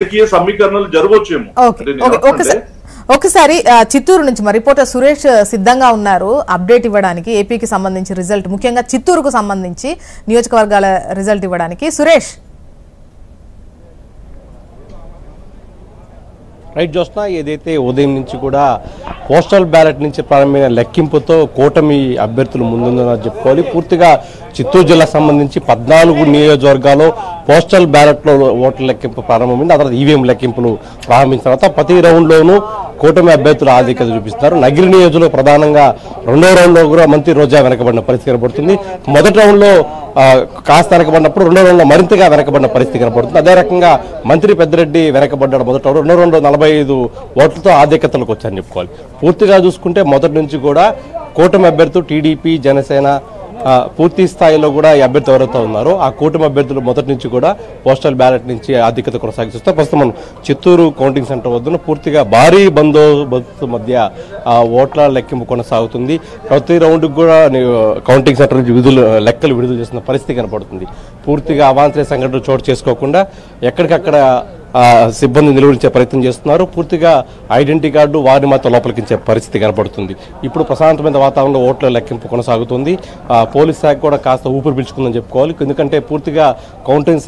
సమీకరణలు జరగవచ్చేమో. ఒకసారి చిత్తూరు నుంచి మరి రిపోర్టర్ సురేష్ సిద్ధంగా ఉన్నారు అప్డేట్ ఇవ్వడానికి, ఏపీకి సంబంధించి రిజల్ట్, ముఖ్యంగా చిత్తూరుకు సంబంధించి నియోజకవర్గాల రిజల్ట్ ఇవ్వడానికి. సురేష్. రైట్ జోస్నా, ఏదైతే ఉదయం నుంచి కూడా పోస్టల్ బ్యాలెట్ నుంచి ప్రారంభమైన లెక్కింపుతో కూటమి అభ్యర్థులు ముందుందని చెప్పుకోవాలి. పూర్తిగా చిత్తూరు జిల్లాకు సంబంధించి 14 నియోజకవర్గాల్లో పోస్టల్ బ్యాలెట్లో ఓట్ల లెక్కింపు ప్రారంభమైంది. ఆ తర్వాత ఈవీఎం లెక్కింపులు ప్రారంభించిన తర్వాత ప్రతి రౌండ్లోనూ కూటమి అభ్యర్థులు ఆధిక్యత చూపిస్తున్నారు. నగిరి నియోజకవర్గంలో ప్రధానంగా రెండో రౌండ్లో కూడా మంత్రి రోజా వెనకబడిన పరిస్థితి కనబడుతుంది. మొదటి రౌండ్లో కాస్త వెనకబడినప్పుడు రెండో రౌండ్లో మరింతగా వెనకబడిన పరిస్థితి కనబడుతుంది. అదే రకంగా మంత్రి పెద్దిరెడ్డి వెనకబడ్డాడు మొదటి రౌండ్. రెండో రౌండ్లో 45 ఓట్లతో ఆధిక్యతలకు వచ్చారని చెప్పుకోవాలి. పూర్తిగా చూసుకుంటే మొదటి నుంచి కూడా కూటమి అభ్యర్థులు టీడీపీ, జనసేన పూర్తి స్థాయిలో కూడా ఈ అభ్యర్థి ఎవరైతే ఉన్నారో ఆ కూటమి అభ్యర్థులు మొదటి నుంచి కూడా పోస్టల్ బ్యాలెట్ నుంచి ఆధిక్యత కొనసాగిస్తారు. ప్రస్తుతం మనం చిత్తూరు కౌంటింగ్ సెంటర్ వద్ద పూర్తిగా భారీ బందోబస్తు మధ్య ఓట్ల లెక్కింపు కొనసాగుతుంది. ప్రతి రౌండ్కి కూడా కౌంటింగ్ సెంటర్ నుంచి లెక్కలు విడుదల చేసిన పరిస్థితి కనపడుతుంది. పూర్తిగా అవాంఛనీయ సంఘటనలు చోటు చేసుకోకుండా ఎక్కడికక్కడ సిబ్బంది నిలువరించే ప్రయత్నం చేస్తున్నారు. పూర్తిగా ఐడెంటిటీ కార్డు వారిని మాత్రం లోపలికించే పరిస్థితి కనపడుతుంది. ఇప్పుడు ప్రశాంతమైన వాతావరణంలో ఓట్ల లెక్కింపు కొనసాగుతుంది. పోలీస్ శాఖ కూడా కాస్త ఊపిరి పీల్చుకుందని చెప్పుకోవాలి. ఎందుకంటే పూర్తిగా కౌంటింగ్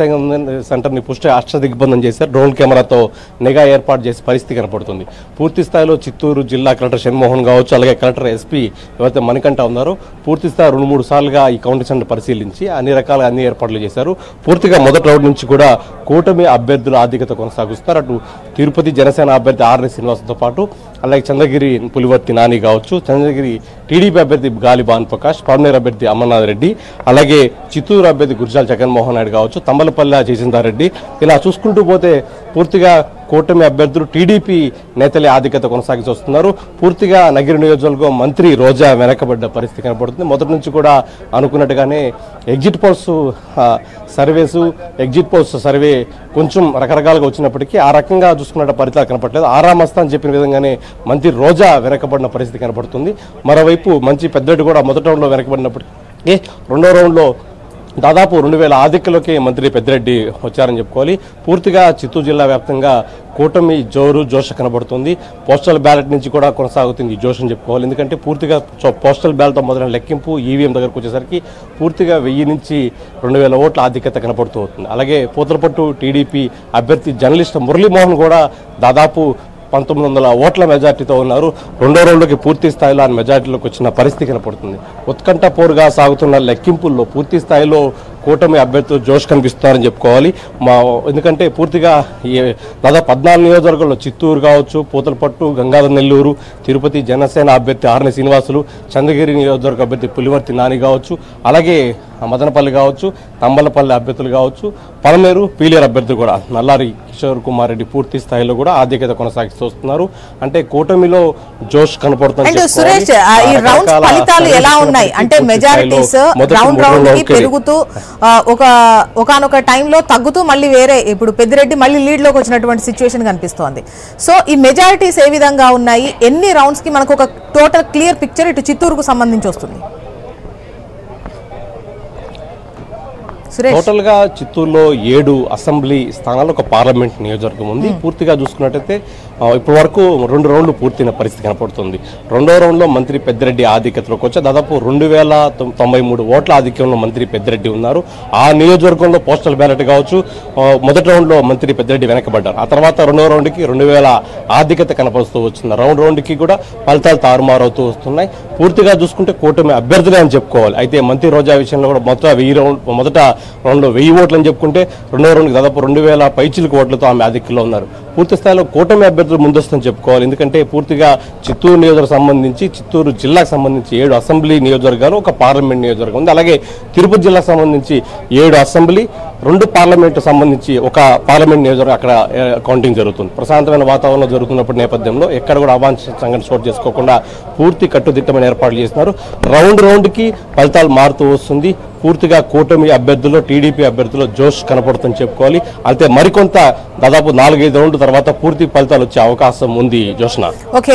సెంటర్ని అష్టదిగ్బంధం చేశారు. డ్రోన్ కెమెరాతో నిఘా ఏర్పాటు చేసే పరిస్థితి కనపడుతుంది. పూర్తి స్థాయిలో చిత్తూరు జిల్లా కలెక్టర్ షణ్మోహన్ కావచ్చు, అలాగే కలెక్టర్ ఎస్పీ ఎవరైతే మణికంఠ ఉన్నారో పూర్తి స్థాయి 2-3 సార్లుగా ఈ కౌంటింగ్ సెంటర్ పరిశీలించి అన్ని ఏర్పాట్లు చేశారు. పూర్తిగా మొదటి రౌండ్ నుంచి కూడా కూటమి అభ్యర్థుల ఆధిక్యత కొనసాగుస్తారు. అటు తిరుపతి జనసేన అభ్యర్థి ఆర్ని శ్రీనివాసంతో పాటు అలాగే చంద్రగిరి పులివర్తి నాని కావచ్చు, చంద్రగిరి టీడీపీ అభ్యర్థి గాలి భాన్ ప్రకాష్, పర్మనేర్ అభ్యర్థి అమర్నాథ్ రెడ్డి, అలాగే చిత్తూరు అభ్యర్థి గుర్జాల జగన్మోహన్ రెడ్డి కావచ్చు, తంబలపల్లి జయచంద్రారెడ్డి, ఇలా చూసుకుంటూ పోతే పూర్తిగా కూటమి అభ్యర్థులు టీడీపీ నేతలే ఆధిక్యత కొనసాగిస్తూ వస్తున్నారు. పూర్తిగా నగిరి నియోజకవర్గం మంత్రి రోజా వెనకబడ్డ పరిస్థితి కనపడుతుంది. మొదటి నుంచి కూడా అనుకున్నట్టుగానే ఎగ్జిట్ పోల్స్ సర్వే కొంచెం రకరకాలుగా వచ్చినప్పటికీ ఆ రకంగా చూసుకున్న ఫలితాలు కనపడలేదు. ఆరామస్తా అని చెప్పిన విధంగానే మంత్రి రోజా వెనకబడిన పరిస్థితి కనపడుతుంది. మరోవైపు మంచి పెద్దడు కూడా మొదటి రౌండ్లో వెనకబడినప్పటికీ రెండో రౌండ్లో దాదాపు 2000 ఆధిక్యంలోకి మంత్రి పెద్దిరెడ్డి వచ్చారని చెప్పుకోవాలి. పూర్తిగా చిత్తూరు జిల్లా వ్యాప్తంగా కూటమి జోష కనబడుతుంది. పోస్టల్ బ్యాలెట్ నుంచి కూడా కొనసాగుతుంది ఈ జోష్ అని చెప్పుకోవాలి. ఎందుకంటే పూర్తిగా పోస్టల్ బ్యాలెట్తో మొదలైన లెక్కింపు ఈవీఎం దగ్గరకు వచ్చేసరికి పూర్తిగా 1000 నుంచి 2000 ఓట్ల ఆధిక్యత కనపడుతూ అవుతుంది. అలాగే పూతలపట్టు టీడీపీ అభ్యర్థి జర్నలిస్ట్ మురళీమోహన్ కూడా దాదాపు 1900 ఓట్ల మెజార్టీతో ఉన్నారు. రెండో రౌండ్లోకి పూర్తి స్థాయిలో ఆ మెజార్టీలోకి వచ్చిన పరిస్థితి కనపడుతుంది. ఉత్కంఠపోరుగా సాగుతున్న లెక్కింపుల్లో పూర్తి స్థాయిలో కూటమి అభ్యర్థులు జోష్ కనిపిస్తున్నారని చెప్పుకోవాలి. ఎందుకంటే పూర్తిగా దాదాపు 14 నియోజకవర్గాల్లో చిత్తూరు కావచ్చు, పూతలపట్టు, గంగాధర నెల్లూరు, తిరుపతి జనసేన అభ్యర్థి ఆర్ని శ్రీనివాసులు, చంద్రగిరి నియోజకవర్గ అభ్యర్థి పులివర్తి నాని కావచ్చు, అలాగే మదనపల్లి కావచ్చు, తంబలపల్లి అభ్యర్థులు కావచ్చు, పలమేరు పీలేరు అభ్యర్థులు కూడా నల్లారి కిషోర్ కుమార్ రెడ్డి పూర్తి స్థాయిలో కూడా ఆధిక్యత కొనసాగిస్తూ వస్తున్నారు. అంటే కూటమిలో జోష్ కనపడుతుంది. ఒకనొక టైంలో తగ్గుతూ మళ్ళీ వేరే ఇప్పుడు పెద్దిరెడ్డి మళ్ళీ లీడ్ లోకి వచ్చినటువంటి సిచ్యువేషన్ కనిపిస్తోంది. సో ఈ మెజారిటీస్ ఏ విధంగా ఉన్నాయి, ఎన్ని రౌండ్స్ కి మనకు ఒక టోటల్ క్లియర్ పిక్చర్ ఇటు చిత్తూరుకు సంబంధించి వస్తుంది? టోటల్ గా చిత్తూరులో 7 అసెంబ్లీ స్థానాలు, ఒక పార్లమెంట్ నియోజకవర్గం ఉంది. పూర్తిగా చూసుకున్నట్టయితే ఇప్పటి వరకు 2 రౌండ్లు పూర్తయిన పరిస్థితి కనపడుతుంది. రెండో రౌండ్ లో మంత్రి పెద్దిరెడ్డి ఆధిక్యతలోకి వచ్చి దాదాపు 2093 ఓట్ల ఆధిక్యంలో మంత్రి పెద్దిరెడ్డి ఉన్నారు. ఆ నియోజకవర్గంలో పోస్టల్ బ్యాలెట్ కావచ్చు మొదటి రౌండ్ లో మంత్రి పెద్దిరెడ్డి వెనకబడ్డారు. ఆ తర్వాత రెండో రౌండ్ కి 2000 ఆధిక్యత కనపరుస్తూ వచ్చింది. రౌండ్ కి కూడా ఫలితాలు తారుమారవుతూ వస్తున్నాయి. పూర్తిగా చూసుకుంటే కూటమి అభ్యర్థులే అని చెప్పుకోవాలి. అయితే మంత్రి రోజా విషయంలో కూడా మొదట రౌండ్లో 1000 ఓట్లు అని చెప్పుకుంటే రెండో రౌండ్కి దాదాపు 2000 పైచిలకు ఓట్లతో ఆమె ఆధిక్యంలో ఉన్నారు. పూర్తి స్థాయిలో కూటమి అభ్యర్థులు ముందొస్తుందని చెప్పుకోవాలి. ఎందుకంటే పూర్తిగా చిత్తూరు నియోజకవర్గం సంబంధించి చిత్తూరు జిల్లాకు సంబంధించి 7 అసెంబ్లీ నియోజకవర్గాలు, ఒక పార్లమెంట్ నియోజకవర్గం ఉంది. అలాగే తిరుపతి జిల్లాకు సంబంధించి 7 అసెంబ్లీ, 2 పార్లమెంటు సంబంధించి ఒక పార్లమెంట్ నియోజకవర్గం అక్కడ కౌంటింగ్ జరుగుతుంది. ప్రశాంతమైన వాతావరణంలో జరుగుతున్నప్పుడు నేపథ్యంలో ఎక్కడ కూడా అవాంఛనీయ సంఘటన చోటు చేసుకోకుండా పూర్తి కట్టుదిట్టమైన ఏర్పాట్లు చేస్తున్నారు. రౌండ్కి ఫలితాలు మారుతూ వస్తుంది. పూర్తిగా కూటమి అభ్యర్థుల్లో టీడీపీ అభ్యర్థుల్లో జోష్ కనపడుతుందని చెప్పుకోవాలి. అయితే మరికొంత దాదాపు 4-5 రౌండ్ల తర్వాత పూర్తి ఫలితాలు వచ్చే అవకాశం ఉంది. జోష్న ఓకే,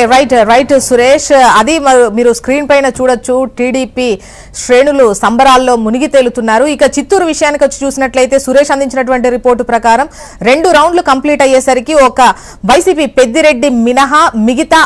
రైట్ సురేష్, అది మీరు స్క్రీన్ పైన చూడొచ్చు. టీడీపీ శ్రేణులు సంబరాల్లో మునిగి తేలుతున్నారు. ఇక చిత్తూరు విషయానికి వచ్చి చూసినట్లయితే సురేష్ అందించినటువంటి రిపోర్టు ప్రకారం 2 రౌండ్లు కంప్లీట్ అయ్యేసరికి ఒక వైసీపీ పెద్దిరెడ్డి మినహా మిగతా